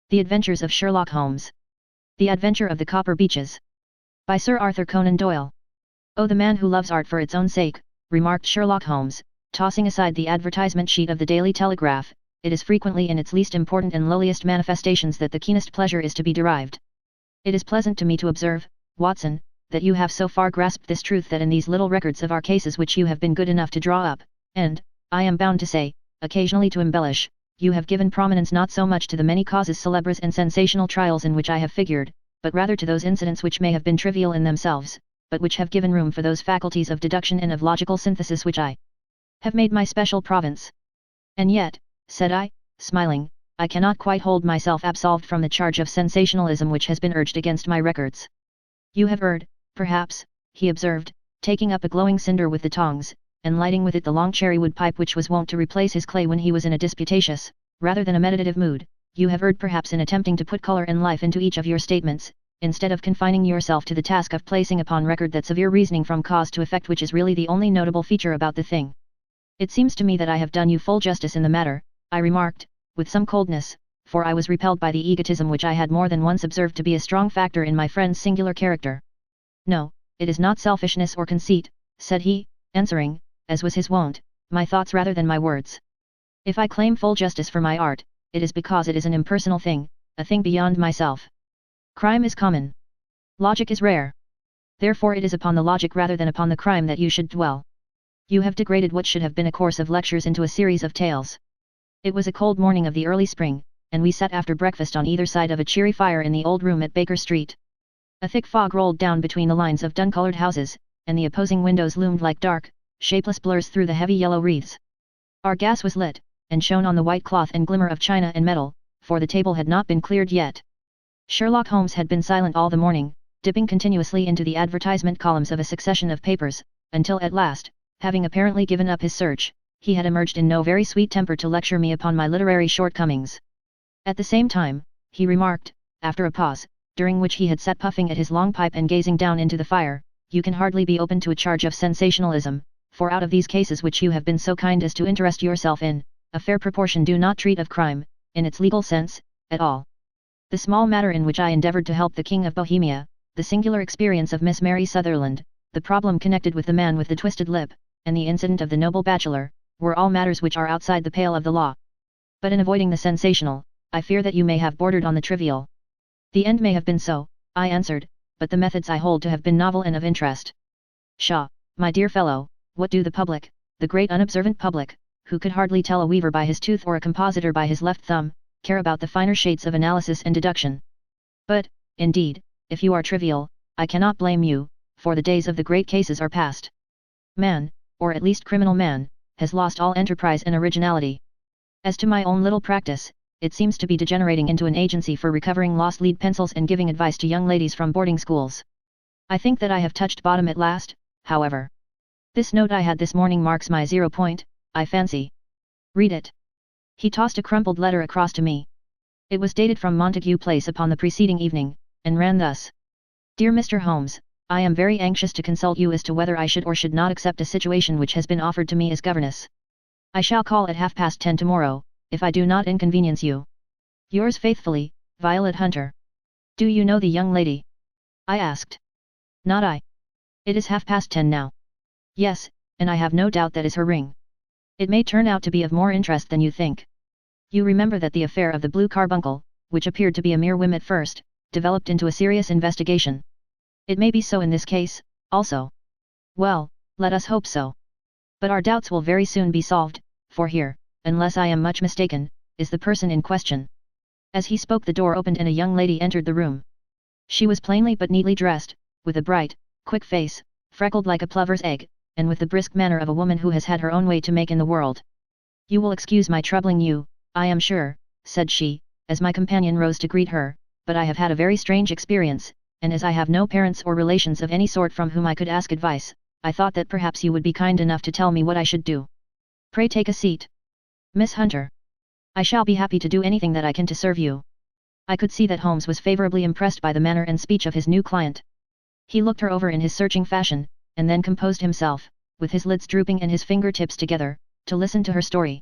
The Adventures of Sherlock Holmes. The Adventure of the Copper Beeches. By Sir Arthur Conan Doyle. "Oh, the man who loves art for its own sake," remarked Sherlock Holmes, tossing aside the advertisement sheet of the Daily Telegraph. "It is frequently in its least important and lowliest manifestations that the keenest pleasure is to be derived. It is pleasant to me to observe, Watson, that you have so far grasped this truth that in these little records of our cases which you have been good enough to draw up, and, I am bound to say, occasionally to embellish, you have given prominence not so much to the many causes célèbres and sensational trials in which I have figured, but rather to those incidents which may have been trivial in themselves, but which have given room for those faculties of deduction and of logical synthesis which I have made my special province. And yet," said I, smiling, "I cannot quite hold myself absolved from the charge of sensationalism which has been urged against my records." "You have erred, perhaps," he observed, taking up a glowing cinder with the tongs, and lighting with it the long cherry-wood pipe which was wont to replace his clay when he was in a disputatious, rather than a meditative mood. "You have erred perhaps in attempting to put colour and life into each of your statements, instead of confining yourself to the task of placing upon record that severe reasoning from cause to effect which is really the only notable feature about the thing." "It seems to me that I have done you full justice in the matter," I remarked, with some coldness, for I was repelled by the egotism which I had more than once observed to be a strong factor in my friend's singular character. "No, it is not selfishness or conceit," said he, answering, as was his wont, my thoughts rather than my words. "If I claim full justice for my art, it is because it is an impersonal thing, a thing beyond myself. Crime is common. Logic is rare. Therefore it is upon the logic rather than upon the crime that you should dwell. You have degraded what should have been a course of lectures into a series of tales." It was a cold morning of the early spring, and we sat after breakfast on either side of a cheery fire in the old room at Baker Street. A thick fog rolled down between the lines of dun-coloured houses, and the opposing windows loomed like dark, shapeless blurs through the heavy yellow wreaths. Our gas was lit, and shone on the white cloth and glimmer of china and metal, for the table had not been cleared yet. Sherlock Holmes had been silent all the morning, dipping continuously into the advertisement columns of a succession of papers, until at last, having apparently given up his search, he had emerged in no very sweet temper to lecture me upon my literary shortcomings. "At the same time," he remarked, after a pause, during which he had sat puffing at his long pipe and gazing down into the fire, "you can hardly be open to a charge of sensationalism, for out of these cases which you have been so kind as to interest yourself in, a fair proportion do not treat of crime, in its legal sense, at all. The small matter in which I endeavoured to help the King of Bohemia, the singular experience of Miss Mary Sutherland, the problem connected with the man with the twisted lip, and the incident of the noble bachelor, were all matters which are outside the pale of the law. But in avoiding the sensational, I fear that you may have bordered on the trivial." "The end may have been so," I answered, "but the methods I hold to have been novel and of interest." "Pshaw, my dear fellow, what do the public, the great unobservant public, who could hardly tell a weaver by his tooth or a compositor by his left thumb, care about the finer shades of analysis and deduction? But, indeed, if you are trivial, I cannot blame you, for the days of the great cases are past. Man, or at least criminal man, has lost all enterprise and originality. As to my own little practice, it seems to be degenerating into an agency for recovering lost lead pencils and giving advice to young ladies from boarding schools. I think that I have touched bottom at last, however. This note I had this morning marks my 0 point, I fancy. Read it." He tossed a crumpled letter across to me. It was dated from Montague Place upon the preceding evening, and ran thus: "Dear Mr. Holmes, I am very anxious to consult you as to whether I should or should not accept a situation which has been offered to me as governess. I shall call at 10:30 tomorrow, if I do not inconvenience you. Yours faithfully, Violet Hunter." "Do you know the young lady?" I asked. "Not I. It is 10:30 now." "Yes, and I have no doubt that is her ring. It may turn out to be of more interest than you think. You remember that the affair of the blue carbuncle, which appeared to be a mere whim at first, developed into a serious investigation. It may be so in this case, also. Well, let us hope so. But our doubts will very soon be solved, for here, unless I am much mistaken, is the person in question." As he spoke the door opened and a young lady entered the room. She was plainly but neatly dressed, with a bright, quick face, freckled like a plover's egg, and with the brisk manner of a woman who has had her own way to make in the world. "You will excuse my troubling you, I am sure," said she, as my companion rose to greet her, "but I have had a very strange experience, and as I have no parents or relations of any sort from whom I could ask advice, I thought that perhaps you would be kind enough to tell me what I should do. Pray take a seat. Miss Hunter. I shall be happy to do anything that I can to serve you." I could see that Holmes was favourably impressed by the manner and speech of his new client. He looked her over in his searching fashion, and then composed himself, with his lids drooping and his finger-tips together, to listen to her story.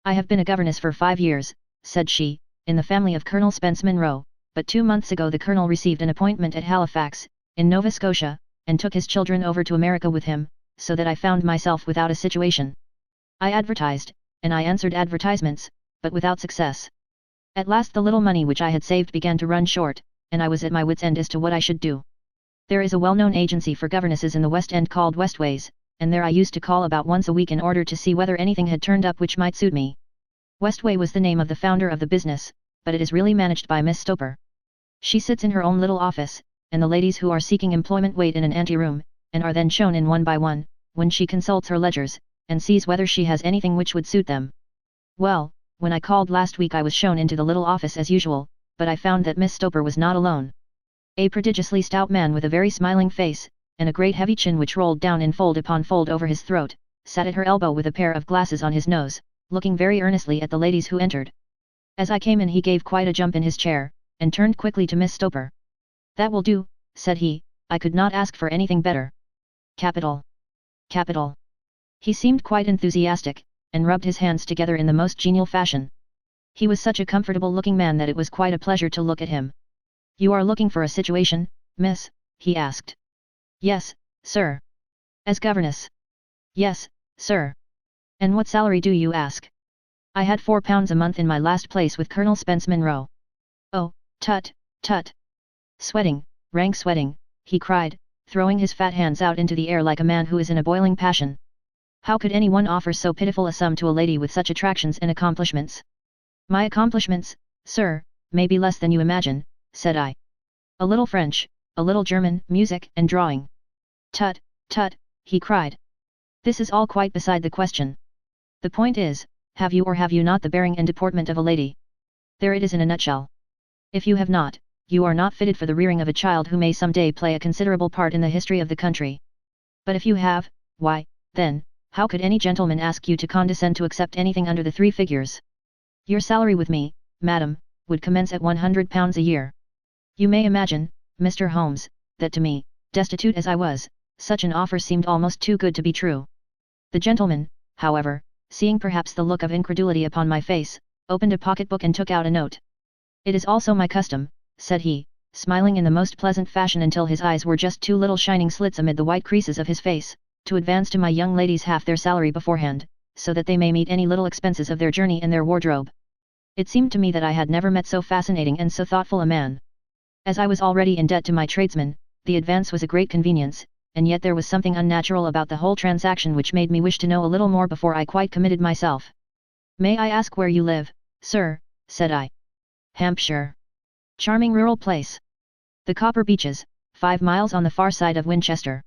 "I have been a governess for 5 years," said she, in the family of Colonel Spence Munro, but 2 months ago the Colonel received an appointment at Halifax, in Nova Scotia, and took his children over to America with him, so that I found myself without a situation. I advertised, and I answered advertisements, but without success. At last the little money which I had saved began to run short, and I was at my wits' end as to what I should do. There is a well-known agency for governesses in the West End called Westways, and there I used to call about once a week in order to see whether anything had turned up which might suit me. Westway was the name of the founder of the business, but it is really managed by Miss Stoper. She sits in her own little office, and the ladies who are seeking employment wait in an anteroom, and are then shown in one by one, when she consults her ledgers, and sees whether she has anything which would suit them. Well, when I called last week I was shown into the little office as usual, but I found that Miss Stoper was not alone. A prodigiously stout man with a very smiling face, and a great heavy chin which rolled down in fold upon fold over his throat, sat at her elbow with a pair of glasses on his nose, looking very earnestly at the ladies who entered. As I came in he gave quite a jump in his chair, and turned quickly to Miss Stoper. "That will do," said he, "I could not ask for anything better." "Capital! Capital!" He seemed quite enthusiastic, and rubbed his hands together in the most genial fashion. He was such a comfortable-looking man that it was quite a pleasure to look at him. "You are looking for a situation, miss?" he asked. "Yes, sir." "As governess?" "Yes, sir." "And what salary do you ask?" "I had £4 a month in my last place with Colonel Spence Munro." "Oh, tut, tut!" "Sweating, rank sweating," he cried, throwing his fat hands out into the air like a man who is in a boiling passion. "How could anyone offer so pitiful a sum to a lady with such attractions and accomplishments?" "My accomplishments, sir, may be less than you imagine," said I. "A little French, a little German, music and drawing." "Tut, tut," he cried. "This is all quite beside the question. The point is, have you or have you not the bearing and deportment of a lady? There it is in a nutshell. If you have not, you are not fitted for the rearing of a child who may some day play a considerable part in the history of the country. But if you have, why, then, how could any gentleman ask you to condescend to accept anything under the 3 figures? Your salary with me, madam, would commence at £100 a year. You may imagine, Mr. Holmes, that to me, destitute as I was, such an offer seemed almost too good to be true. The gentleman, however, seeing perhaps the look of incredulity upon my face, opened a pocket-book and took out a note. "It is also my custom," said he, smiling in the most pleasant fashion until his eyes were just 2 little shining slits amid the white creases of his face, "to advance to my young ladies half their salary beforehand, so that they may meet any little expenses of their journey in their wardrobe." It seemed to me that I had never met so fascinating and so thoughtful a man. As I was already in debt to my tradesman, the advance was a great convenience, and yet there was something unnatural about the whole transaction which made me wish to know a little more before I quite committed myself. "May I ask where you live, sir?" said I. "Hampshire. Charming rural place. The Copper Beeches, 5 miles on the far side of Winchester.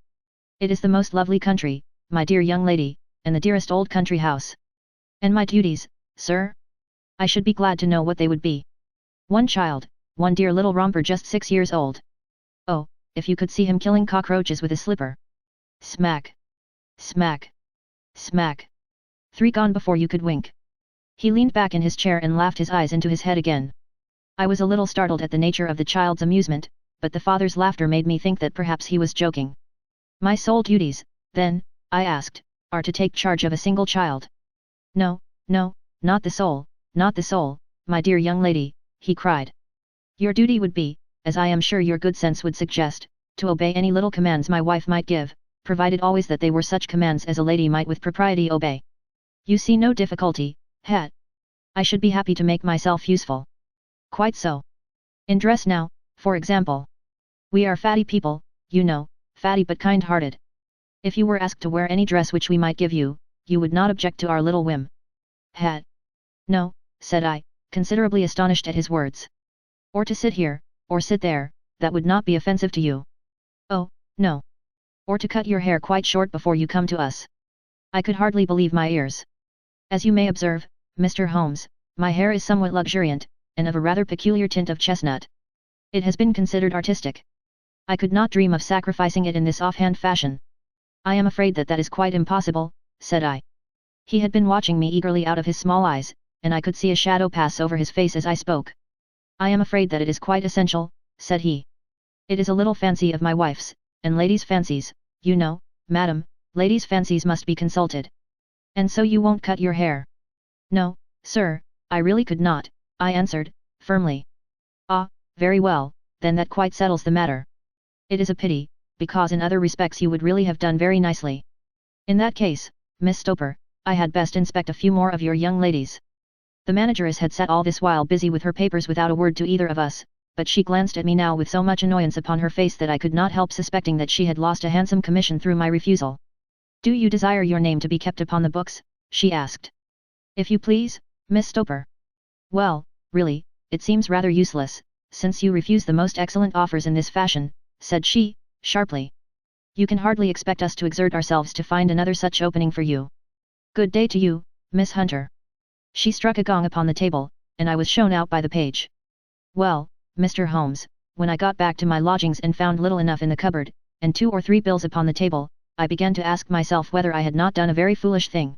It is the most lovely country, my dear young lady, and the dearest old country house." "And my duties, sir? I should be glad to know what they would be." "One child, one dear little romper just 6 years old. Oh, if you could see him killing cockroaches with a slipper. Smack! Smack! Smack! 3 gone before you could wink." He leaned back in his chair and laughed his eyes into his head again. I was a little startled at the nature of the child's amusement, but the father's laughter made me think that perhaps he was joking. "My sole duties, then," I asked, "are to take charge of a single child?" "No, no, not the sole, not the sole, my dear young lady," he cried. "Your duty would be, as I am sure your good sense would suggest, to obey any little commands my wife might give, provided always that they were such commands as a lady might with propriety obey. You see no difficulty, Het? I should be happy to make myself useful." "Quite so. In dress now, for example. We are fatty people, you know, fatty but kind-hearted. If you were asked to wear any dress which we might give you, you would not object to our little whim." "Het? No," said I, considerably astonished at his words. "Or to sit here, or sit there, that would not be offensive to you?" "Oh, no. Or to cut your hair quite short before you come to us?" I could hardly believe my ears. "As you may observe, Mr. Holmes, my hair is somewhat luxuriant, and of a rather peculiar tint of chestnut. It has been considered artistic. I could not dream of sacrificing it in this offhand fashion." "I am afraid that that is quite impossible," said I. He had been watching me eagerly out of his small eyes, and I could see a shadow pass over his face as I spoke. "I am afraid that it is quite essential," said he. "It is a little fancy of my wife's, and ladies' fancies, you know, madam, ladies' fancies must be consulted." "And so you won't cut your hair?" "No, sir, I really could not," I answered, firmly. Ah, very well, then that quite settles the matter. It is a pity, because in other respects you would really have done very nicely. In that case, Miss Stoper, I had best inspect a few more of your young ladies. The manageress had sat all this while busy with her papers without a word to either of us, but she glanced at me now with so much annoyance upon her face that I could not help suspecting that she had lost a handsome commission through my refusal. Do you desire your name to be kept upon the books? She asked. If you please, Miss Stoper. Well, really, it seems rather useless, since you refuse the most excellent offers in this fashion, said she, sharply. You can hardly expect us to exert ourselves to find another such opening for you. Good day to you, Miss Hunter. She struck a gong upon the table, and I was shown out by the page. Well, Mr. Holmes, when I got back to my lodgings and found little enough in the cupboard, and 2 or 3 bills upon the table, I began to ask myself whether I had not done a very foolish thing.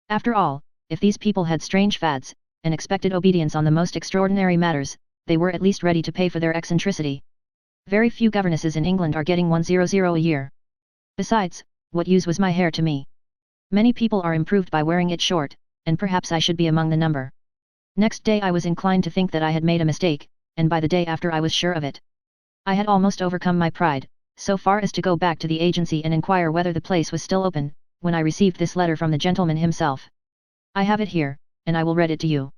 After all, if these people had strange fads, and expected obedience on the most extraordinary matters, they were at least ready to pay for their eccentricity. Very few governesses in England are getting 100 a year. Besides, what use was my hair to me? Many people are improved by wearing it short, and perhaps I should be among the number. Next day I was inclined to think that I had made a mistake, and by the day after I was sure of it. I had almost overcome my pride, so far as to go back to the agency and inquire whether the place was still open, when I received this letter from the gentleman himself. I have it here, and I will read it to you.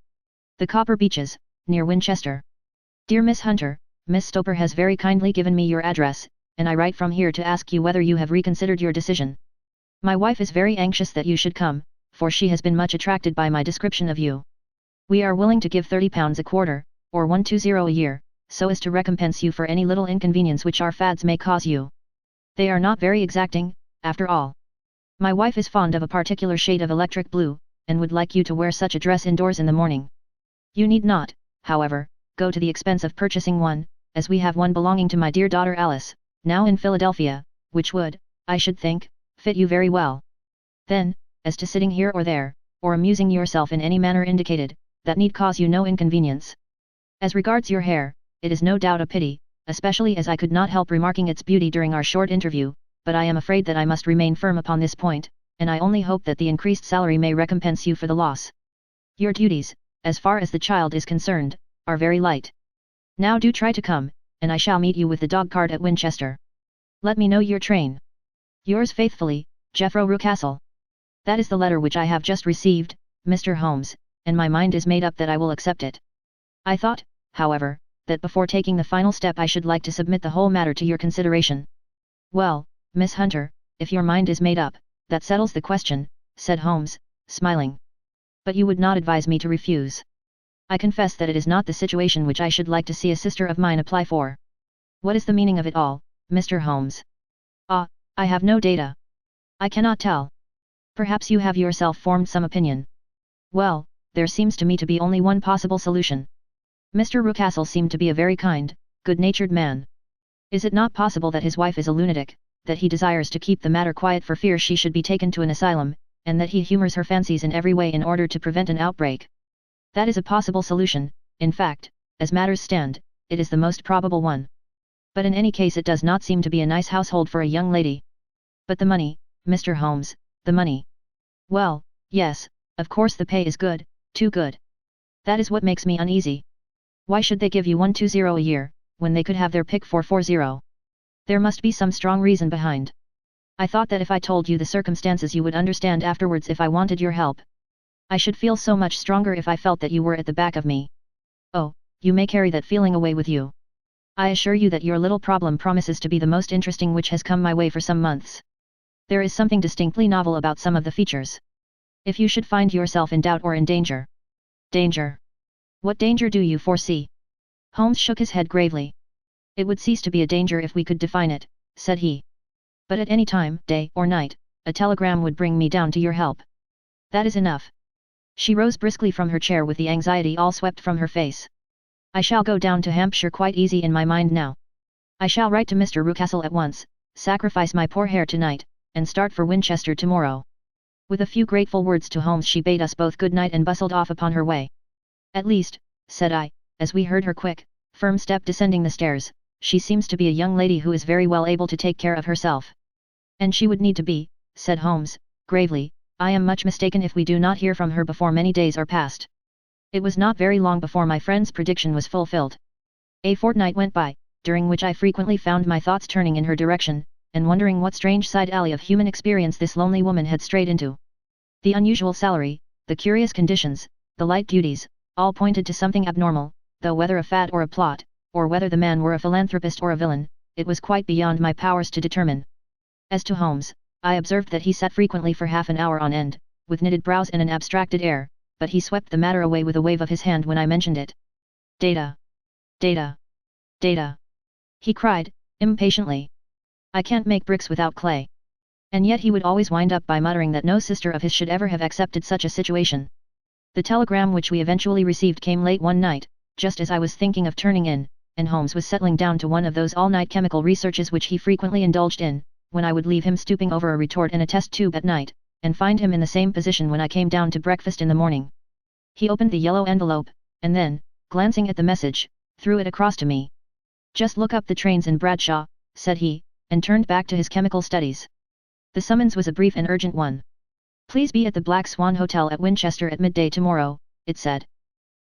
The Copper Beeches, near Winchester. Dear Miss Hunter, Miss Stoper has very kindly given me your address, and I write from here to ask you whether you have reconsidered your decision. My wife is very anxious that you should come, for she has been much attracted by my description of you. We are willing to give £30 a quarter, or 120 a year, so as to recompense you for any little inconvenience which our fads may cause you. They are not very exacting, after all. My wife is fond of a particular shade of electric blue, and would like you to wear such a dress indoors in the morning. You need not, however, go to the expense of purchasing one, as we have one belonging to my dear daughter Alice, now in Philadelphia, which would, I should think, fit you very well. Then, as to sitting here or there, or amusing yourself in any manner indicated, that need cause you no inconvenience. As regards your hair, it is no doubt a pity, especially as I could not help remarking its beauty during our short interview, but I am afraid that I must remain firm upon this point, and I only hope that the increased salary may recompense you for the loss. Your duties, as far as the child is concerned, are very light. Now do try to come, and I shall meet you with the dog-cart at Winchester. Let me know your train. Yours faithfully, Jeffro Rucastle. That is the letter which I have just received, Mr. Holmes, and my mind is made up that I will accept it. I thought, however, that before taking the final step I should like to submit the whole matter to your consideration. Well, Miss Hunter, if your mind is made up, that settles the question, said Holmes, smiling. But you would not advise me to refuse. I confess that it is not the situation which I should like to see a sister of mine apply for. What is the meaning of it all, Mr. Holmes? Ah, I have no data. I cannot tell. Perhaps you have yourself formed some opinion. Well, there seems to me to be only one possible solution. Mr. Rucastle seemed to be a very kind, good-natured man. Is it not possible that his wife is a lunatic, that he desires to keep the matter quiet for fear she should be taken to an asylum, and that he humors her fancies in every way in order to prevent an outbreak? That is a possible solution, in fact, as matters stand, it is the most probable one. But in any case it does not seem to be a nice household for a young lady. But the money, Mr. Holmes, the money. Well, yes, of course the pay is good, too good. That is what makes me uneasy. Why should they give you 120 a year, when they could have their pick for 40? There must be some strong reason behind. I thought that if I told you the circumstances you would understand afterwards if I wanted your help. I should feel so much stronger if I felt that you were at the back of me. Oh, you may carry that feeling away with you. I assure you that your little problem promises to be the most interesting which has come my way for some months. There is something distinctly novel about some of the features. If you should find yourself in doubt or in danger. Danger? What danger do you foresee? Holmes shook his head gravely. It would cease to be a danger if we could define it, said he. But at any time, day or night, a telegram would bring me down to your help. That is enough. She rose briskly from her chair with the anxiety all swept from her face. I shall go down to Hampshire quite easy in my mind now. I shall write to Mr. Rucastle at once, sacrifice my poor hair tonight, and start for Winchester tomorrow. With a few grateful words to Holmes she bade us both good night and bustled off upon her way. At least, said I, as we heard her quick, firm step descending the stairs, she seems to be a young lady who is very well able to take care of herself. And she would need to be, said Holmes, gravely. I am much mistaken if we do not hear from her before many days are past. It was not very long before my friend's prediction was fulfilled. A fortnight went by, during which I frequently found my thoughts turning in her direction, and wondering what strange side alley of human experience this lonely woman had strayed into. The unusual salary, the curious conditions, the light beauties, all pointed to something abnormal, though whether a fad or a plot, or whether the man were a philanthropist or a villain, it was quite beyond my powers to determine. As to Holmes, I observed that he sat frequently for half an hour on end, with knitted brows and an abstracted air, but he swept the matter away with a wave of his hand when I mentioned it. Data! Data! Data! He cried, impatiently. I can't make bricks without clay. And yet he would always wind up by muttering that no sister of his should ever have accepted such a situation. The telegram which we eventually received came late one night, just as I was thinking of turning in, and Holmes was settling down to one of those all-night chemical researches which he frequently indulged in, when I would leave him stooping over a retort and a test tube at night, and find him in the same position when I came down to breakfast in the morning. He opened the yellow envelope, and then, glancing at the message, threw it across to me. Just look up the trains in Bradshaw, said he, and turned back to his chemical studies. The summons was a brief and urgent one. Please be at the Black Swan Hotel at Winchester at midday tomorrow, it said.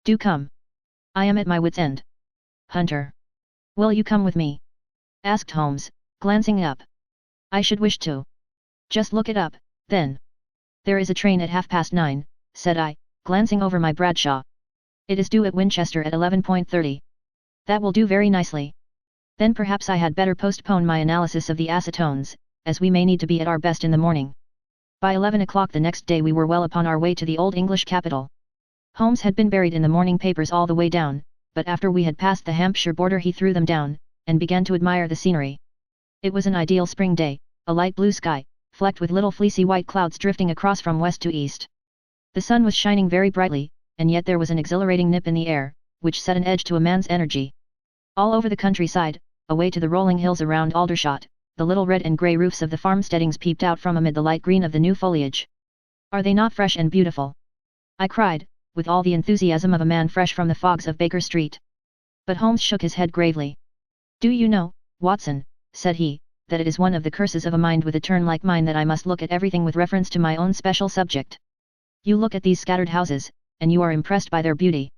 Do come. I am at my wit's end. Hunter. Will you come with me? Asked Holmes, glancing up. I should wish to. Just look it up, then. There is a train at 9:30, said I, glancing over my Bradshaw. It is due at Winchester at 11:30. That will do very nicely. Then perhaps I had better postpone my analysis of the acetones, as we may need to be at our best in the morning. By 11 o'clock the next day we were well upon our way to the old English capital. Holmes had been buried in the morning papers all the way down, but after we had passed the Hampshire border he threw them down, and began to admire the scenery. It was an ideal spring day, a light blue sky, flecked with little fleecy white clouds drifting across from west to east. The sun was shining very brightly, and yet there was an exhilarating nip in the air, which set an edge to a man's energy. All over the countryside, away to the rolling hills around Aldershot, the little red and grey roofs of the farmsteadings peeped out from amid the light green of the new foliage. Are they not fresh and beautiful? I cried, with all the enthusiasm of a man fresh from the fogs of Baker Street. But Holmes shook his head gravely. Do you know, Watson, said he, that it is one of the curses of a mind with a turn like mine that I must look at everything with reference to my own special subject. You look at these scattered houses, and you are impressed by their beauty.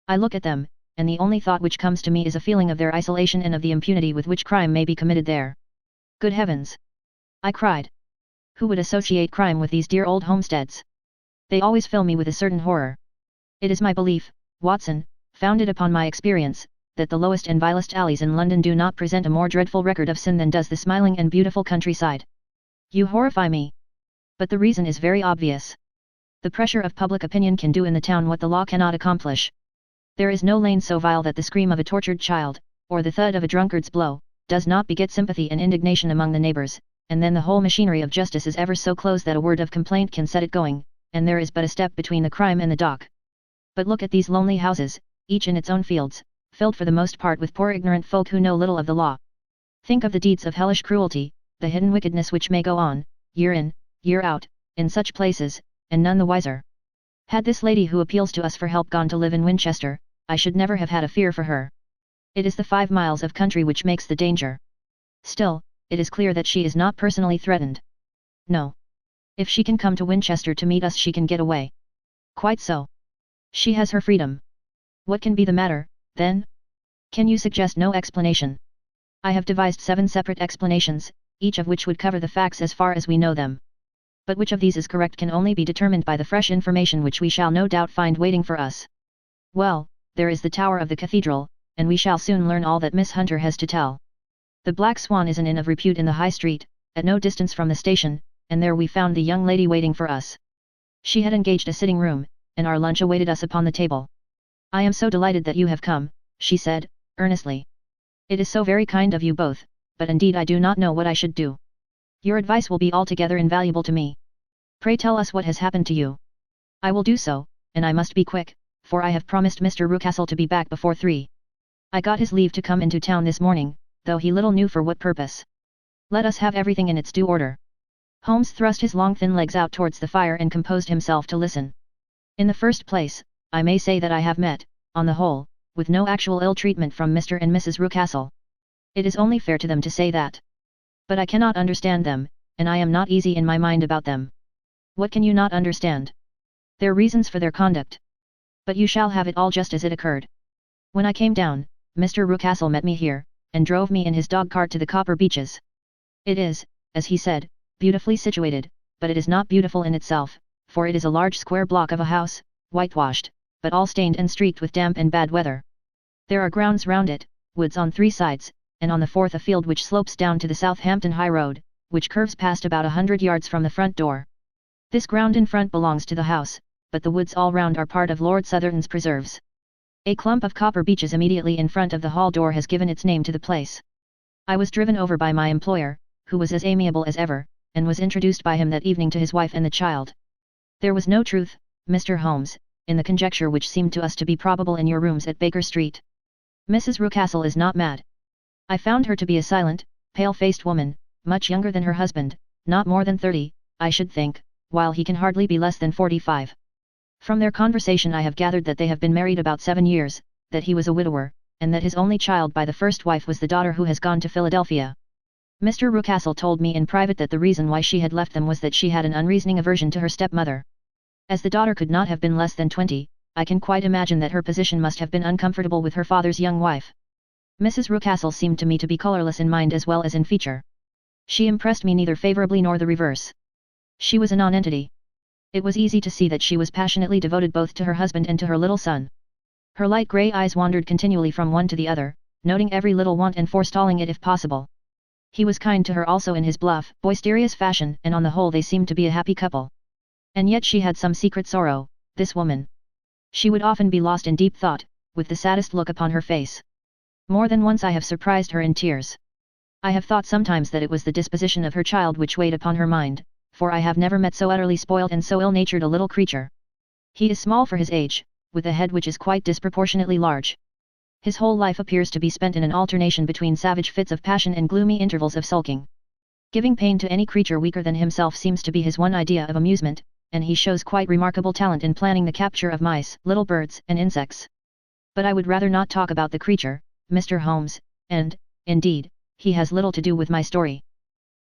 I look at them, and the only thought which comes to me is a feeling of their isolation and of the impunity with which crime may be committed there. Good heavens! I cried. Who would associate crime with these dear old homesteads? They always fill me with a certain horror. It is my belief, Watson, founded upon my experience, that the lowest and vilest alleys in London do not present a more dreadful record of sin than does the smiling and beautiful countryside. You horrify me. But the reason is very obvious. The pressure of public opinion can do in the town what the law cannot accomplish. There is no lane so vile that the scream of a tortured child, or the thud of a drunkard's blow, does not beget sympathy and indignation among the neighbours, and then the whole machinery of justice is ever so close that a word of complaint can set it going, and there is but a step between the crime and the dock. But look at these lonely houses, each in its own fields, filled for the most part with poor ignorant folk who know little of the law. Think of the deeds of hellish cruelty, the hidden wickedness which may go on, year in, year out, in such places, and none the wiser. Had this lady who appeals to us for help gone to live in Winchester, I should never have had a fear for her. It is the 5 miles of country which makes the danger. Still, it is clear that she is not personally threatened. No. If she can come to Winchester to meet us she can get away. Quite so. She has her freedom. What can be the matter, then? Can you suggest no explanation? I have devised 7 separate explanations, each of which would cover the facts as far as we know them. But which of these is correct can only be determined by the fresh information which we shall no doubt find waiting for us. Well, there is the tower of the cathedral, and we shall soon learn all that Miss Hunter has to tell. The Black Swan is an inn of repute in the High Street, at no distance from the station, and there we found the young lady waiting for us. She had engaged a sitting room, and our lunch awaited us upon the table. I am so delighted that you have come, she said, earnestly. It is so very kind of you both, but indeed I do not know what I should do. Your advice will be altogether invaluable to me. Pray tell us what has happened to you. I will do so, and I must be quick, for I have promised Mr. Rucastle to be back before 3. I got his leave to come into town this morning, though he little knew for what purpose. Let us have everything in its due order. Holmes thrust his long thin legs out towards the fire and composed himself to listen. In the first place, I may say that I have met, on the whole, with no actual ill treatment from Mr. and Mrs. Rucastle. It is only fair to them to say that. But I cannot understand them, and I am not easy in my mind about them. What can you not understand? Their reasons for their conduct. But you shall have it all just as it occurred. When I came down, Mr. Rucastle met me here, and drove me in his dog-cart to the Copper Beeches. It is, as he said, beautifully situated, but it is not beautiful in itself, for it is a large square block of a house, whitewashed, but all stained and streaked with damp and bad weather. There are grounds round it, woods on 3 sides, and on the 4th a field which slopes down to the Southampton High Road, which curves past about 100 yards from the front door. This ground in front belongs to the house, but the woods all round are part of Lord Southerton's preserves. A clump of copper beeches immediately in front of the hall door has given its name to the place. I was driven over by my employer, who was as amiable as ever, and was introduced by him that evening to his wife and the child. There was no truth, Mr. Holmes, in the conjecture which seemed to us to be probable in your rooms at Baker Street. Mrs. Rucastle is not mad. I found her to be a silent, pale-faced woman, much younger than her husband, not more than 30, I should think, while he can hardly be less than 45. From their conversation I have gathered that they have been married about 7 years, that he was a widower, and that his only child by the first wife was the daughter who has gone to Philadelphia. Mr. Rucastle told me in private that the reason why she had left them was that she had an unreasoning aversion to her stepmother. As the daughter could not have been less than 20, I can quite imagine that her position must have been uncomfortable with her father's young wife. Mrs. Rucastle seemed to me to be colourless in mind as well as in feature. She impressed me neither favourably nor the reverse. She was a nonentity. It was easy to see that she was passionately devoted both to her husband and to her little son. Her light grey eyes wandered continually from one to the other, noting every little want and forestalling it if possible. He was kind to her also in his bluff, boisterous fashion, and on the whole they seemed to be a happy couple. And yet she had some secret sorrow, this woman. She would often be lost in deep thought, with the saddest look upon her face. More than once I have surprised her in tears. I have thought sometimes that it was the disposition of her child which weighed upon her mind, for I have never met so utterly spoiled and so ill-natured a little creature. He is small for his age, with a head which is quite disproportionately large. His whole life appears to be spent in an alternation between savage fits of passion and gloomy intervals of sulking. Giving pain to any creature weaker than himself seems to be his one idea of amusement, and he shows quite remarkable talent in planning the capture of mice, little birds, and insects. But I would rather not talk about the creature, Mr. Holmes, and, indeed, he has little to do with my story.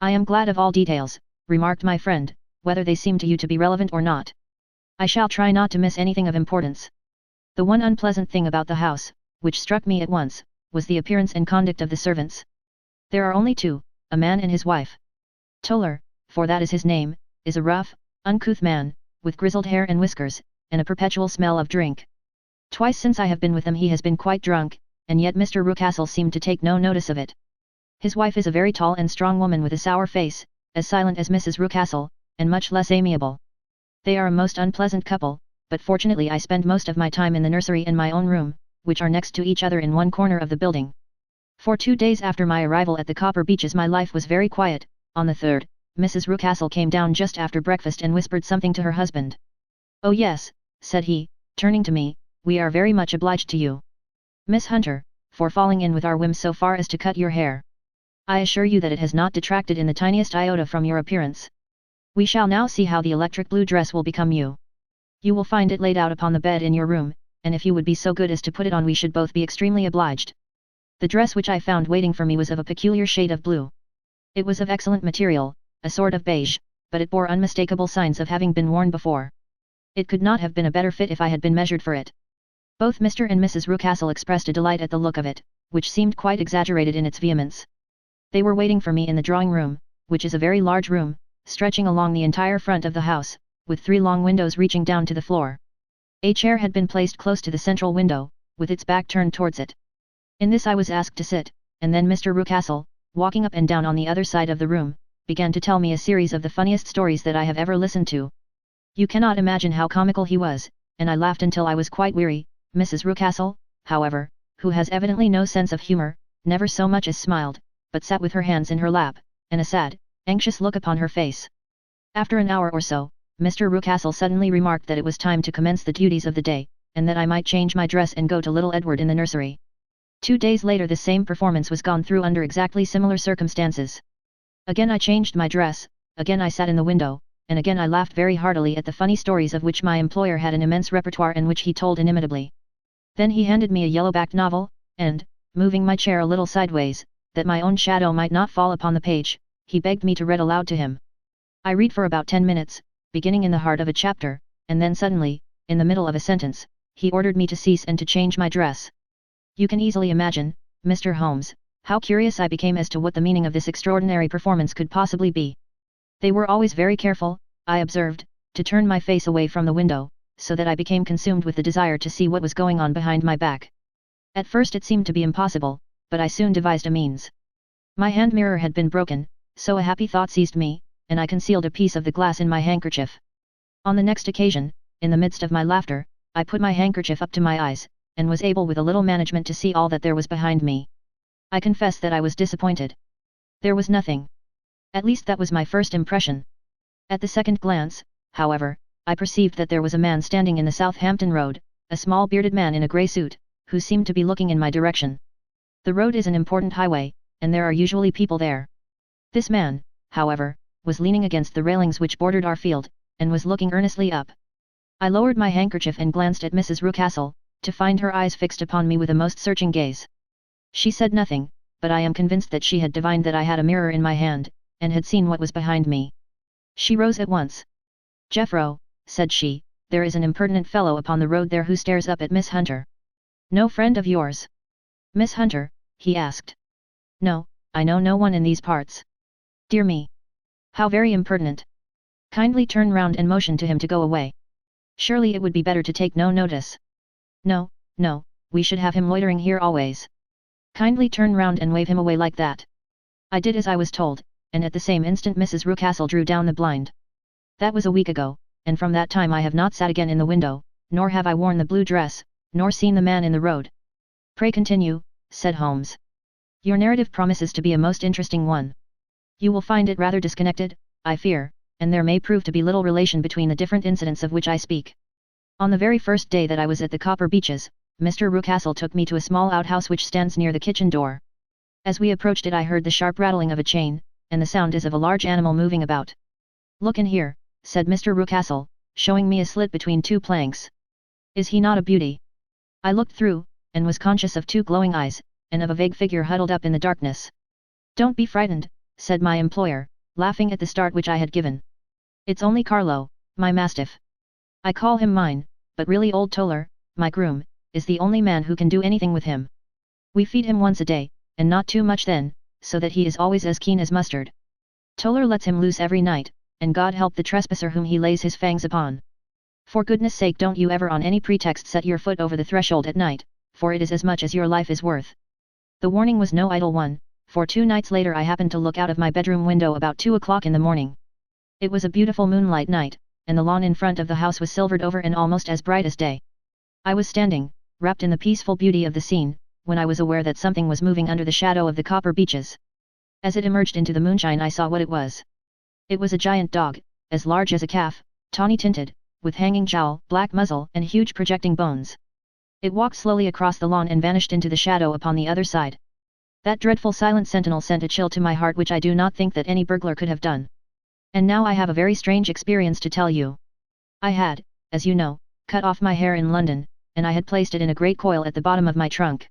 I am glad of all details, remarked my friend, whether they seem to you to be relevant or not. I shall try not to miss anything of importance. The one unpleasant thing about the house, which struck me at once, was the appearance and conduct of the servants. There are only 2, a man and his wife. Toller, for that is his name, is a rough, uncouth man, with grizzled hair and whiskers, and a perpetual smell of drink. Twice since I have been with him he has been quite drunk, and yet Mr. Rucastle seemed to take no notice of it. His wife is a very tall and strong woman with a sour face, as silent as Mrs. Rucastle, and much less amiable. They are a most unpleasant couple, but fortunately I spend most of my time in the nursery and my own room, which are next to each other in one corner of the building. For 2 days after my arrival at the Copper Beeches my life was very quiet. On the 3rd, Mrs. Rucastle came down just after breakfast and whispered something to her husband. "Oh yes," said he, turning to me, "we are very much obliged to you, Miss Hunter, for falling in with our whim so far as to cut your hair. I assure you that it has not detracted in the tiniest iota from your appearance. We shall now see how the electric blue dress will become you. You will find it laid out upon the bed in your room, and if you would be so good as to put it on we should both be extremely obliged." The dress which I found waiting for me was of a peculiar shade of blue. It was of excellent material, a sort of beige, but it bore unmistakable signs of having been worn before. It could not have been a better fit if I had been measured for it. Both Mr. and Mrs. Rucastle expressed a delight at the look of it, which seemed quite exaggerated in its vehemence. They were waiting for me in the drawing room, which is a very large room, stretching along the entire front of the house, with 3 long windows reaching down to the floor. A chair had been placed close to the central window, with its back turned towards it. In this I was asked to sit, and then Mr. Rucastle, walking up and down on the other side of the room, began to tell me a series of the funniest stories that I have ever listened to. You cannot imagine how comical he was, and I laughed until I was quite weary. Mrs. Rucastle, however, who has evidently no sense of humour, never so much as smiled, but sat with her hands in her lap, and a sad, anxious look upon her face. After an hour or so, Mr. Rucastle suddenly remarked that it was time to commence the duties of the day, and that I might change my dress and go to little Edward in the nursery. 2 days later the same performance was gone through under exactly similar circumstances. Again I changed my dress, again I sat in the window, and again I laughed very heartily at the funny stories of which my employer had an immense repertoire and which he told inimitably. Then he handed me a yellow-backed novel, and, moving my chair a little sideways, that my own shadow might not fall upon the page, he begged me to read aloud to him. I read for about 10 minutes, beginning in the heart of a chapter, and then suddenly, in the middle of a sentence, he ordered me to cease and to change my dress. You can easily imagine, Mr. Holmes, how curious I became as to what the meaning of this extraordinary performance could possibly be. They were always very careful, I observed, to turn my face away from the window, so that I became consumed with the desire to see what was going on behind my back. At first it seemed to be impossible, but I soon devised a means. My hand mirror had been broken, so a happy thought seized me, and I concealed a piece of the glass in my handkerchief. On the next occasion, in the midst of my laughter, I put my handkerchief up to my eyes, and was able with a little management to see all that there was behind me. I confess that I was disappointed. There was nothing. At least that was my first impression. At the second glance, however, I perceived that there was a man standing in the Southampton Road, a small bearded man in a grey suit, who seemed to be looking in my direction. The road is an important highway, and there are usually people there. This man, however, was leaning against the railings which bordered our field, and was looking earnestly up. I lowered my handkerchief and glanced at Mrs. Rucastle, to find her eyes fixed upon me with a most searching gaze. She said nothing, but I am convinced that she had divined that I had a mirror in my hand, and had seen what was behind me. She rose at once. "Jeffro," said she, "there is an impertinent fellow upon the road there who stares up at Miss Hunter." "No friend of yours?" "Miss Hunter?" he asked. "No, I know no one in these parts." "Dear me! How very impertinent! Kindly turn round and motion to him to go away. Surely it would be better to take no notice." "No, no, we should have him loitering here always. Kindly turn round and wave him away like that." I did as I was told, and at the same instant Mrs. Rucastle drew down the blind. That was a week ago, and from that time I have not sat again in the window, nor have I worn the blue dress, nor seen the man in the road. "Pray continue," said Holmes. "Your narrative promises to be a most interesting one. You will find it rather disconnected, I fear, and there may prove to be little relation between the different incidents of which I speak. On the very first day that I was at the Copper Beeches, Mr. Rucastle took me to a small outhouse which stands near the kitchen door. As we approached it I heard the sharp rattling of a chain, and the sound is of a large animal moving about. "Look in here," said Mr. Rucastle, showing me a slit between two planks. "Is he not a beauty?" I looked through, and was conscious of two glowing eyes, and of a vague figure huddled up in the darkness. "Don't be frightened," said my employer, laughing at the start which I had given. "It's only Carlo, my mastiff. I call him mine, but really old Toller, my groom, is the only man who can do anything with him. We feed him once a day, and not too much then, so that he is always as keen as mustard. Toller lets him loose every night, and God help the trespasser whom he lays his fangs upon. For goodness sake don't you ever on any pretext set your foot over the threshold at night, for it is as much as your life is worth." The warning was no idle one, for 2 nights later I happened to look out of my bedroom window about 2 o'clock in the morning. It was a beautiful moonlight night, and the lawn in front of the house was silvered over and almost as bright as day. I was standing, wrapped in the peaceful beauty of the scene, when I was aware that something was moving under the shadow of the Copper Beeches. As it emerged into the moonshine I saw what it was. It was a giant dog, as large as a calf, tawny tinted, with hanging jowl, black muzzle and huge projecting bones. It walked slowly across the lawn and vanished into the shadow upon the other side. That dreadful silent sentinel sent a chill to my heart which I do not think that any burglar could have done. And now I have a very strange experience to tell you. I had, as you know, cut off my hair in London, and I had placed it in a great coil at the bottom of my trunk.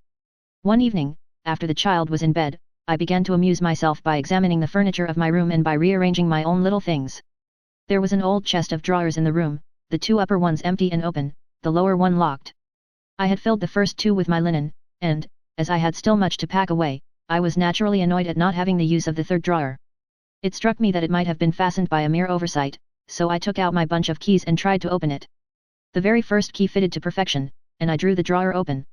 One evening, after the child was in bed, I began to amuse myself by examining the furniture of my room and by rearranging my own little things. There was an old chest of drawers in the room, the 2 upper ones empty and open, the lower one locked. I had filled the first 2 with my linen, and, as I had still much to pack away, I was naturally annoyed at not having the use of the 3rd drawer. It struck me that it might have been fastened by a mere oversight, so I took out my bunch of keys and tried to open it. The very first key fitted to perfection, and I drew the drawer open.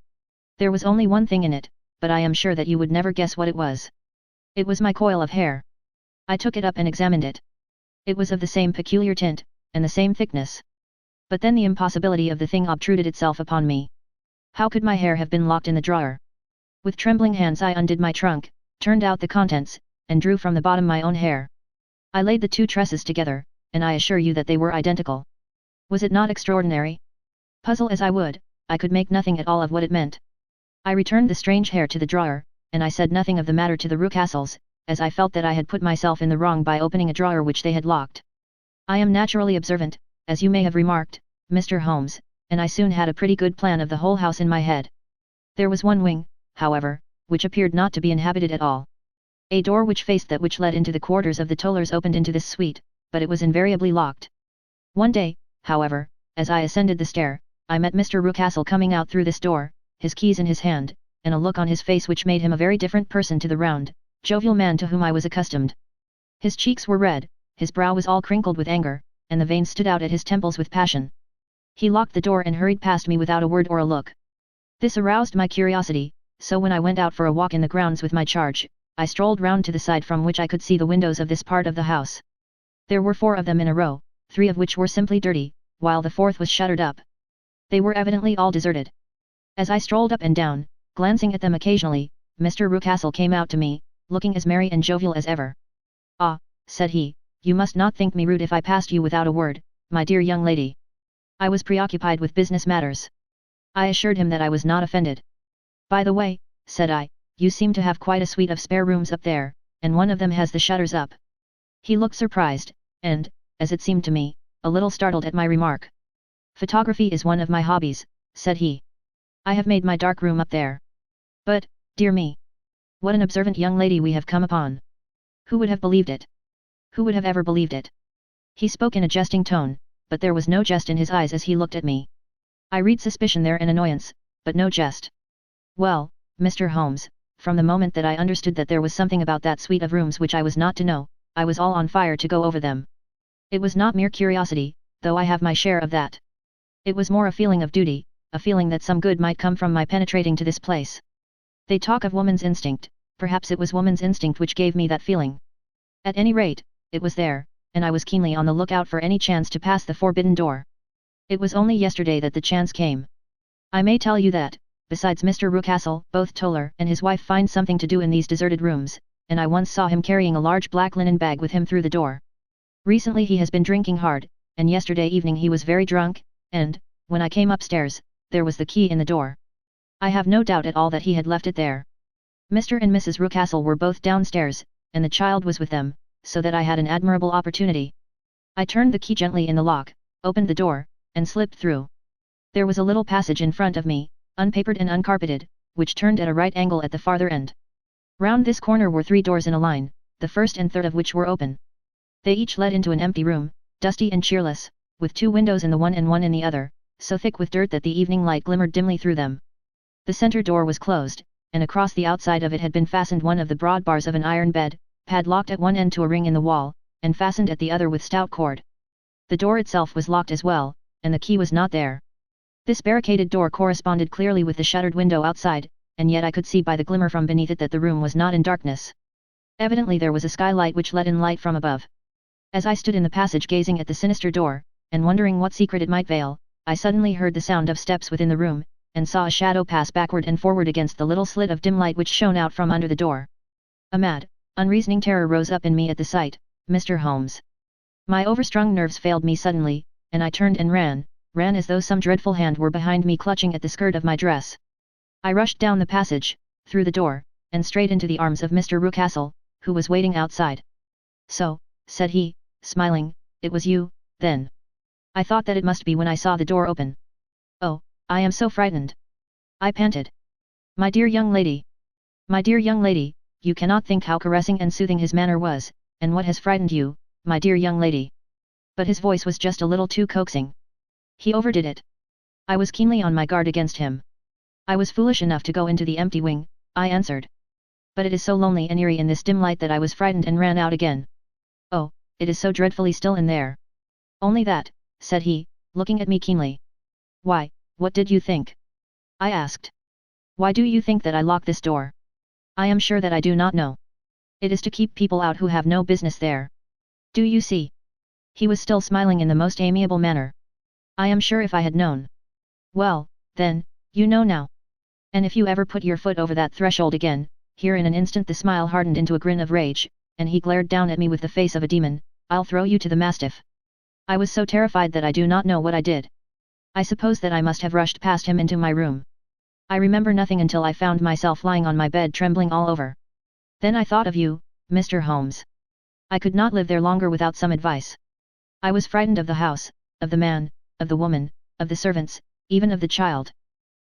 There was only one thing in it, but I am sure that you would never guess what it was. It was my coil of hair. I took it up and examined it. It was of the same peculiar tint, and the same thickness. But then the impossibility of the thing obtruded itself upon me. How could my hair have been locked in the drawer? With trembling hands I undid my trunk, turned out the contents, and drew from the bottom my own hair. I laid the 2 tresses together, and I assure you that they were identical. Was it not extraordinary? Puzzle as I would, I could make nothing at all of what it meant. I returned the strange hair to the drawer, and I said nothing of the matter to the Rucastles, as I felt that I had put myself in the wrong by opening a drawer which they had locked. I am naturally observant, as you may have remarked, Mr. Holmes, and I soon had a pretty good plan of the whole house in my head. There was one wing, however, which appeared not to be inhabited at all. A door which faced that which led into the quarters of the Tollers opened into this suite, but it was invariably locked. One day, however, as I ascended the stair, I met Mr. Rucastle coming out through this door, his keys in his hand, and a look on his face which made him a very different person to the round, jovial man to whom I was accustomed. His cheeks were red, his brow was all crinkled with anger, and the veins stood out at his temples with passion. He locked the door and hurried past me without a word or a look. This aroused my curiosity, so when I went out for a walk in the grounds with my charge, I strolled round to the side from which I could see the windows of this part of the house. There were 4 of them in a row, 3 of which were simply dirty, while the 4th was shuttered up. They were evidently all deserted. As I strolled up and down, glancing at them occasionally, Mr. Rucastle came out to me, looking as merry and jovial as ever. "Ah," said he, "you must not think me rude if I passed you without a word, my dear young lady." I was preoccupied with business matters. I assured him that I was not offended. "By the way," said I, "you seem to have quite a suite of spare rooms up there, and one of them has the shutters up." He looked surprised, and, as it seemed to me, a little startled at my remark. "Photography is one of my hobbies," said he. "I have made my dark room up there. But, dear me! What an observant young lady we have come upon! Who would have believed it? Who would have ever believed it?" He spoke in a jesting tone, but there was no jest in his eyes as he looked at me. I read suspicion there and annoyance, but no jest. Well, Mr. Holmes, from the moment that I understood that there was something about that suite of rooms which I was not to know, I was all on fire to go over them. It was not mere curiosity, though I have my share of that. It was more a feeling of duty, a feeling that some good might come from my penetrating to this place. They talk of woman's instinct, perhaps it was woman's instinct which gave me that feeling. At any rate, it was there, and I was keenly on the lookout for any chance to pass the forbidden door. It was only yesterday that the chance came. I may tell you that, besides Mr. Rucastle, both Toller and his wife find something to do in these deserted rooms, and I once saw him carrying a large black linen bag with him through the door. Recently he has been drinking hard, and yesterday evening he was very drunk, and, when I came upstairs, there was the key in the door. I have no doubt at all that he had left it there. Mr. and Mrs. Rucastle were both downstairs, and the child was with them, so that I had an admirable opportunity. I turned the key gently in the lock, opened the door, and slipped through. There was a little passage in front of me, unpapered and uncarpeted, which turned at a right angle at the farther end. Round this corner were 3 doors in a line, the first and third of which were open. They each led into an empty room, dusty and cheerless, with 2 windows in the one and one in the other, so thick with dirt that the evening light glimmered dimly through them. The center door was closed, and across the outside of it had been fastened one of the broad bars of an iron bed, padlocked at one end to a ring in the wall, and fastened at the other with stout cord. The door itself was locked as well, and the key was not there. This barricaded door corresponded clearly with the shuttered window outside, and yet I could see by the glimmer from beneath it that the room was not in darkness. Evidently there was a skylight which let in light from above. As I stood in the passage gazing at the sinister door, and wondering what secret it might veil, I suddenly heard the sound of steps within the room, and saw a shadow pass backward and forward against the little slit of dim light which shone out from under the door. A mad, unreasoning terror rose up in me at the sight, Mr. Holmes. My overstrung nerves failed me suddenly, and I turned and ran as though some dreadful hand were behind me clutching at the skirt of my dress. I rushed down the passage, through the door, and straight into the arms of Mr. Rucastle, who was waiting outside. "So," said he, smiling, "it was you, then. I thought that it must be when I saw the door open. Oh, I am so frightened," I panted. "My dear young lady! My dear young lady, you cannot think how caressing and soothing his manner was, and what has frightened you, my dear young lady." But his voice was just a little too coaxing. He overdid it. I was keenly on my guard against him. "I was foolish enough to go into the empty wing," I answered. "But it is so lonely and eerie in this dim light that I was frightened and ran out again. Oh, it is so dreadfully still in there." "Only that," said he, looking at me keenly. "Why, what did you think?" I asked. "Why do you think that I locked this door?" "I am sure that I do not know. It is to keep people out who have no business there. Do you see?" He was still smiling in the most amiable manner. "I am sure if I had known." "Well, then, you know now. And if you ever put your foot over that threshold again," here in an instant the smile hardened into a grin of rage, and he glared down at me with the face of a demon, "I'll throw you to the mastiff." I was so terrified that I do not know what I did. I suppose that I must have rushed past him into my room. I remember nothing until I found myself lying on my bed trembling all over. Then I thought of you, Mr. Holmes. I could not live there longer without some advice. I was frightened of the house, of the man, of the woman, of the servants, even of the child.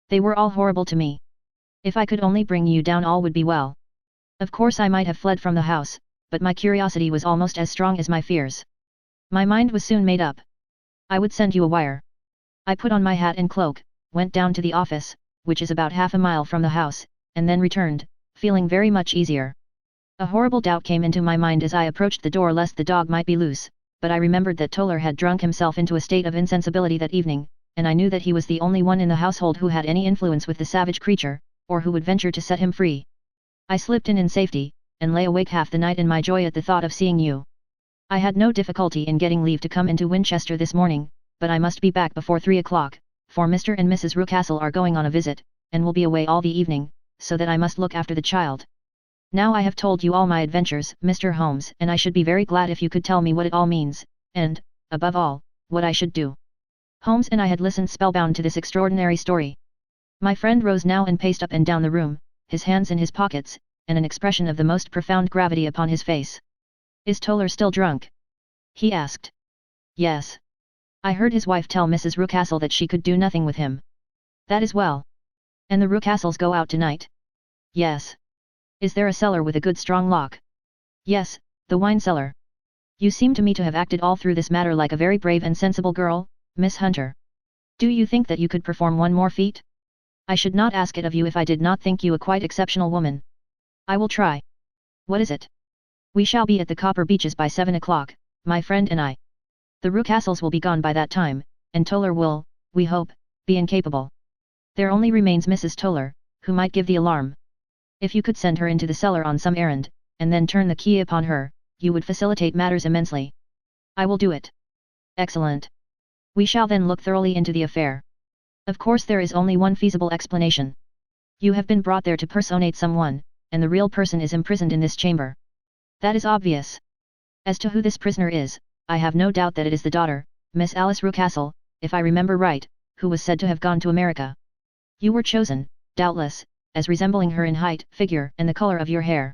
They were all horrible to me. If I could only bring you down all would be well. Of course I might have fled from the house, but my curiosity was almost as strong as my fears. My mind was soon made up. I would send you a wire. I put on my hat and cloak, went down to the office, which is about half a mile from the house, and then returned, feeling very much easier. A horrible doubt came into my mind as I approached the door lest the dog might be loose, but I remembered that Toller had drunk himself into a state of insensibility that evening, and I knew that he was the only one in the household who had any influence with the savage creature, or who would venture to set him free. I slipped in safety, and lay awake half the night in my joy at the thought of seeing you. I had no difficulty in getting leave to come into Winchester this morning, but I must be back before 3 o'clock, for Mr. and Mrs. Rucastle are going on a visit, and will be away all the evening, so that I must look after the child. Now I have told you all my adventures, Mr. Holmes, and I should be very glad if you could tell me what it all means, and, above all, what I should do. Holmes and I had listened spellbound to this extraordinary story. My friend rose now and paced up and down the room, his hands in his pockets, and an expression of the most profound gravity upon his face. Is Toller still drunk? He asked. Yes. I heard his wife tell Mrs. Rucastle that she could do nothing with him. That is well. And the Rucastles go out tonight? Yes. Is there a cellar with a good strong lock? Yes, the wine cellar. You seem to me to have acted all through this matter like a very brave and sensible girl, Miss Hunter. Do you think that you could perform one more feat? I should not ask it of you if I did not think you a quite exceptional woman. I will try. What is it? We shall be at the Copper Beeches by 7 o'clock, my friend and I. The Rucastles will be gone by that time, and Toller will, we hope, be incapable. There only remains Mrs. Toller, who might give the alarm. If you could send her into the cellar on some errand, and then turn the key upon her, you would facilitate matters immensely. I will do it. Excellent. We shall then look thoroughly into the affair. Of course there is only one feasible explanation. You have been brought there to personate someone, and the real person is imprisoned in this chamber. That is obvious. As to who this prisoner is, I have no doubt that it is the daughter, Miss Alice Rucastle, if I remember right, who was said to have gone to America. You were chosen, doubtless, as resembling her in height, figure, and the color of your hair.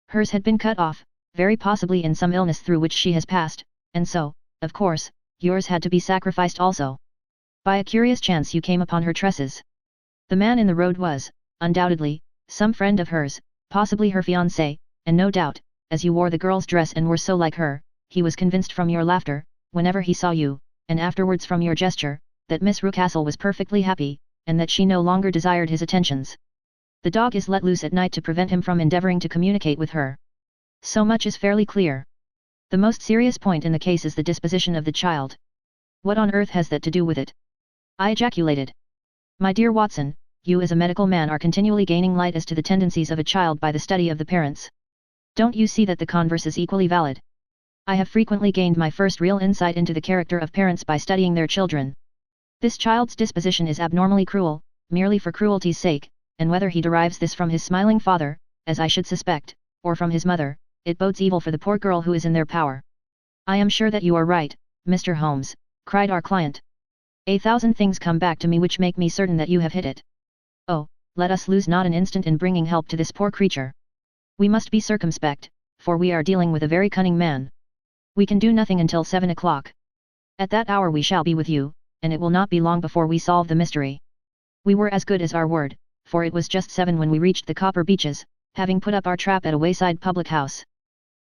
Hers had been cut off, very possibly in some illness through which she has passed, and so, of course, yours had to be sacrificed also. By a curious chance you came upon her tresses. The man in the road was, undoubtedly, some friend of hers, possibly her fiancé, and no doubt, as you wore the girl's dress and were so like her, he was convinced from your laughter, whenever he saw you, and afterwards from your gesture, that Miss Rucastle was perfectly happy, and that she no longer desired his attentions. The dog is let loose at night to prevent him from endeavoring to communicate with her. So much is fairly clear. The most serious point in the case is the disposition of the child. What on earth has that to do with it? I ejaculated. My dear Watson, you as a medical man are continually gaining light as to the tendencies of a child by the study of the parents. Don't you see that the converse is equally valid? I have frequently gained my first real insight into the character of parents by studying their children. This child's disposition is abnormally cruel, merely for cruelty's sake, and whether he derives this from his smiling father, as I should suspect, or from his mother, it bodes evil for the poor girl who is in their power. I am sure that you are right, Mr. Holmes, cried our client. 1,000 things come back to me which make me certain that you have hit it. Oh, let us lose not an instant in bringing help to this poor creature. We must be circumspect, for we are dealing with a very cunning man. We can do nothing until 7 o'clock. At that hour we shall be with you, and it will not be long before we solve the mystery. We were as good as our word, for it was just 7 when we reached the Copper Beeches, having put up our trap at a wayside public house.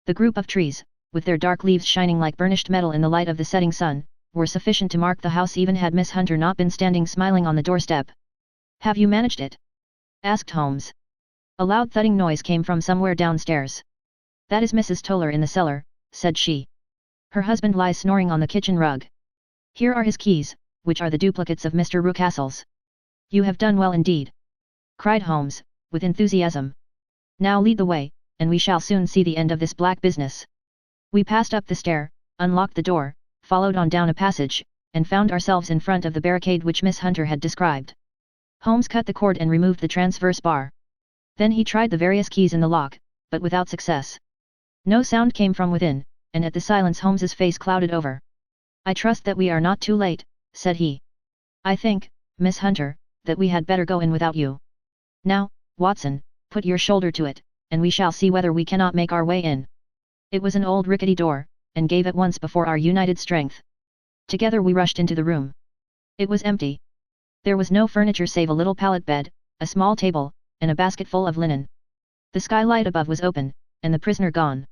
The group of trees, with their dark leaves shining like burnished metal in the light of the setting sun, were sufficient to mark the house even had Miss Hunter not been standing smiling on the doorstep. Have you managed it? Asked Holmes. A loud thudding noise came from somewhere downstairs. That is Mrs. Toller in the cellar, said she. Her husband lies snoring on the kitchen rug. Here are his keys, which are the duplicates of Mr. Rucastle's. You have done well indeed, cried Holmes, with enthusiasm. Now lead the way, and we shall soon see the end of this black business. We passed up the stair, unlocked the door, followed on down a passage, and found ourselves in front of the barricade which Miss Hunter had described. Holmes cut the cord and removed the transverse bar. Then he tried the various keys in the lock, but without success. No sound came from within, and at the silence Holmes's face clouded over. I trust that we are not too late, said he. I think, Miss Hunter, that we had better go in without you. Now, Watson, put your shoulder to it, and we shall see whether we cannot make our way in. It was an old rickety door, and gave at once before our united strength. Together we rushed into the room. It was empty. There was no furniture save a little pallet bed, a small table, and a basket full of linen. The skylight above was open, and the prisoner gone.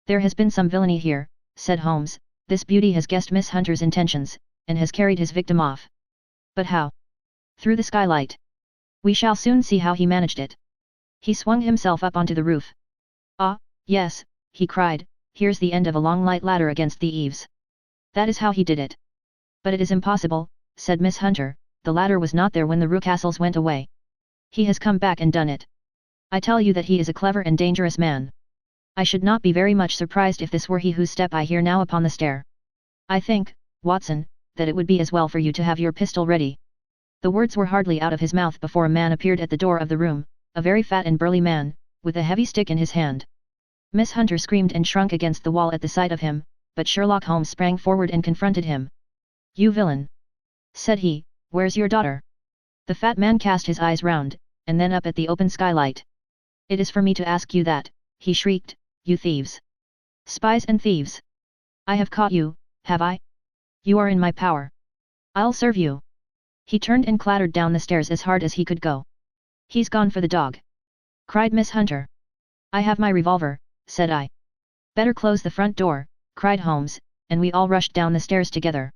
There has been some villainy here, said Holmes. This beauty has guessed Miss Hunter's intentions, and has carried his victim off. But how? Through the skylight. We shall soon see how he managed it. He swung himself up onto the roof. Ah, yes, he cried, here's the end of a long light ladder against the eaves. That is how he did it. But it is impossible, said Miss Hunter, the ladder was not there when the Rucastles went away. He has come back and done it. I tell you that he is a clever and dangerous man. I should not be very much surprised if this were he whose step I hear now upon the stair. I think, Watson, that it would be as well for you to have your pistol ready. The words were hardly out of his mouth before a man appeared at the door of the room, a very fat and burly man, with a heavy stick in his hand. Miss Hunter screamed and shrunk against the wall at the sight of him, but Sherlock Holmes sprang forward and confronted him. You villain! Said he, where's your daughter? The fat man cast his eyes round, and then up at the open skylight. It is for me to ask you that, he shrieked, you thieves! Spies and thieves! I have caught you, have I? You are in my power. I'll serve you. He turned and clattered down the stairs as hard as he could go. He's gone for the dog! Cried Miss Hunter. I have my revolver, said I. Better close the front door, cried Holmes, and we all rushed down the stairs together.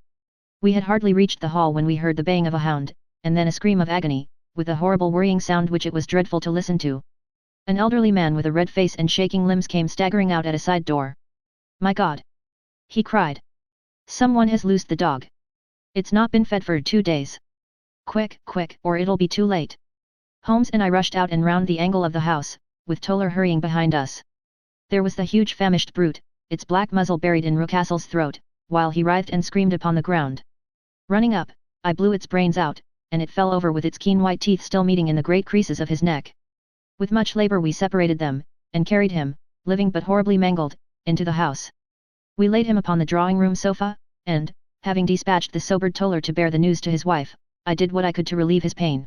We had hardly reached the hall when we heard the baying of a hound, and then a scream of agony, with a horrible worrying sound which it was dreadful to listen to. An elderly man with a red face and shaking limbs came staggering out at a side door. My God! He cried. Someone has loosed the dog. It's not been fed for 2 days. Quick, quick, or it'll be too late. Holmes and I rushed out and round the angle of the house, with Toller hurrying behind us. There was the huge famished brute, its black muzzle buried in Rucastle's throat, while he writhed and screamed upon the ground. Running up, I blew its brains out, and it fell over with its keen white teeth still meeting in the great creases of his neck. With much labor we separated them, and carried him, living but horribly mangled, into the house. We laid him upon the drawing-room sofa, and, having dispatched the sobered Toller to bear the news to his wife, I did what I could to relieve his pain.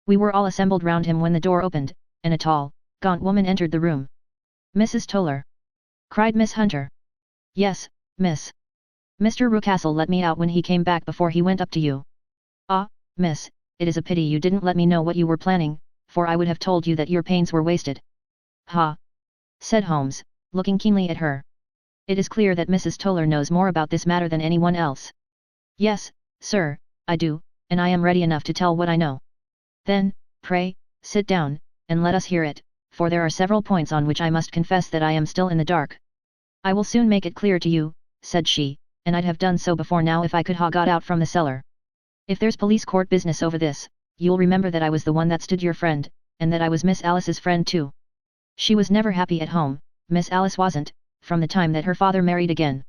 We were all assembled round him when the door opened, and a tall, gaunt woman entered the room. Mrs. Toller! Cried Miss Hunter. Yes, miss. Mr. Rucastle let me out when he came back before he went up to you. Ah, miss, it is a pity you didn't let me know what you were planning, for I would have told you that your pains were wasted. Ha! Said Holmes, looking keenly at her. It is clear that Mrs. Toller knows more about this matter than anyone else. Yes, sir, I do, and I am ready enough to tell what I know. Then, pray, sit down, and let us hear it, for there are several points on which I must confess that I am still in the dark. I will soon make it clear to you, said she, and I'd have done so before now if I could ha' got out from the cellar. If there's police court business over this, you'll remember that I was the one that stood your friend, and that I was Miss Alice's friend too. She was never happy at home, Miss Alice wasn't, from the time that her father married again.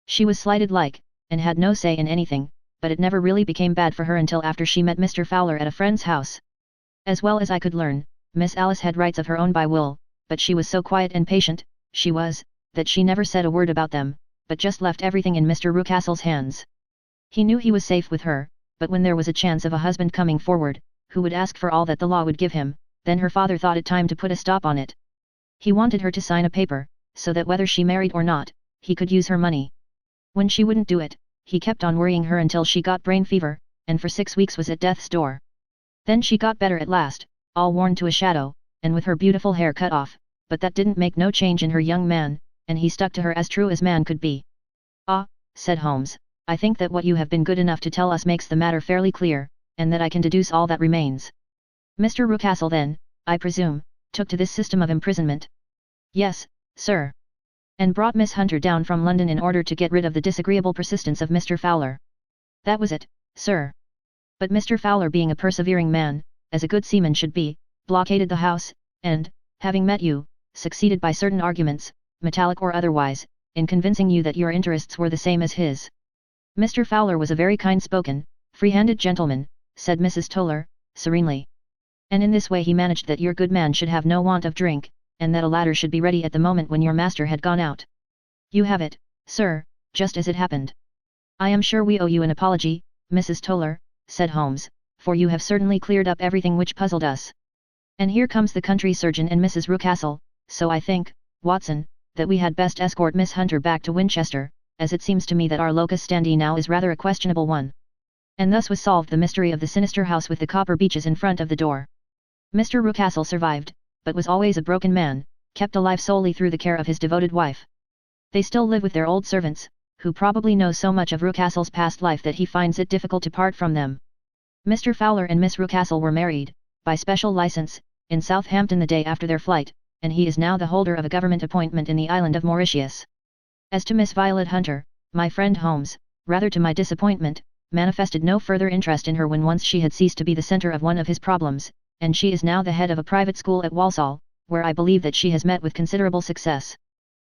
She was slighted like, and had no say in anything, but it never really became bad for her until after she met Mr. Fowler at a friend's house. As well as I could learn, Miss Alice had rights of her own by will, but she was so quiet and patient, she was, that she never said a word about them, but just left everything in Mr. Rucastle's hands. He knew he was safe with her, but when there was a chance of a husband coming forward, who would ask for all that the law would give him, then her father thought it time to put a stop on it. He wanted her to sign a paper, so that whether she married or not, he could use her money. When she wouldn't do it, he kept on worrying her until she got brain fever, and for 6 weeks was at death's door. Then she got better at last, all worn to a shadow, and with her beautiful hair cut off, but that didn't make no change in her young man, and he stuck to her as true as man could be. Ah, said Holmes, I think that what you have been good enough to tell us makes the matter fairly clear, and that I can deduce all that remains. Mr. Rucastle then, I presume, took to this system of imprisonment. Yes, sir. And brought Miss Hunter down from London in order to get rid of the disagreeable persistence of Mr. Fowler. That was it, sir. But Mr. Fowler being a persevering man, as a good seaman should be, blockaded the house, and, having met you, succeeded by certain arguments, metallic or otherwise, in convincing you that your interests were the same as his. Mr. Fowler was a very kind-spoken, free-handed gentleman, said Mrs. Toller, serenely. And in this way he managed that your good man should have no want of drink, and that a ladder should be ready at the moment when your master had gone out. You have it, sir, just as it happened. I am sure we owe you an apology, Mrs. Toller, said Holmes, for you have certainly cleared up everything which puzzled us. And here comes the country surgeon and Mrs. Rucastle, so I think, Watson, that we had best escort Miss Hunter back to Winchester, as it seems to me that our locus standi now is rather a questionable one. And thus was solved the mystery of the sinister house with the copper beeches in front of the door. Mr. Rucastle survived, but was always a broken man, kept alive solely through the care of his devoted wife. They still live with their old servants, who probably know so much of Rucastle's past life that he finds it difficult to part from them. Mr. Fowler and Miss Rucastle were married, by special license, in Southampton the day after their flight, and he is now the holder of a government appointment in the island of Mauritius. As to Miss Violet Hunter, my friend Holmes, rather to my disappointment, manifested no further interest in her when once she had ceased to be the centre of one of his problems, and she is now the head of a private school at Walsall, where I believe that she has met with considerable success.